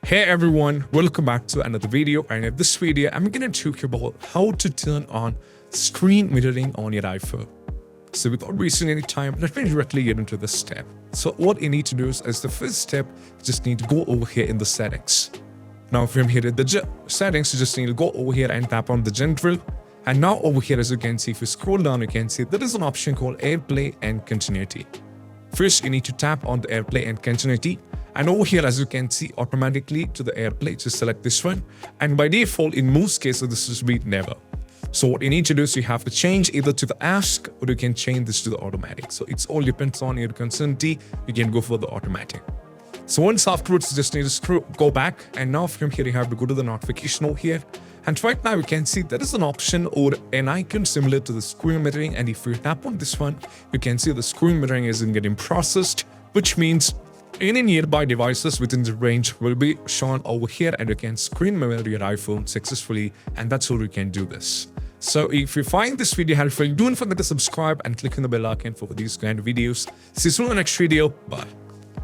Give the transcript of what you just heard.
Hey everyone, welcome back to another video, and in this video I'm gonna talk about how to turn on screen mirroring on your iPhone. So without wasting any time, let me directly get into this step. So what you need to do is as the first step, you just need to go over here in the settings. Now from here in the settings, you just need to go over here and tap on the general. And now over here, as you can see, if you scroll down, you can see there is an option called AirPlay and Continuity. First, you need to tap on the AirPlay and Continuity. And over here, as you can see, automatically to the AirPlay, just select this one. And by default, in most cases, this will be never. So what you need to do is you have to change either to the ask or you can change this to the automatic. So it's all depends on your concernity. You can go for the automatic. So once afterwards, you just need to go back. And now from here, you have to go to the notification over here. And right now, you can see there is an option or an icon similar to the screen mirroring. And if you tap on this one, you can see the screen mirroring isn't getting processed, which means any nearby devices within the range will be shown over here and you can screen mirror your iPhone successfully, and that's how you can do this. So if you find this video helpful, don't forget to subscribe and click on the bell icon for these kind of videos. See you soon in the next video. Bye.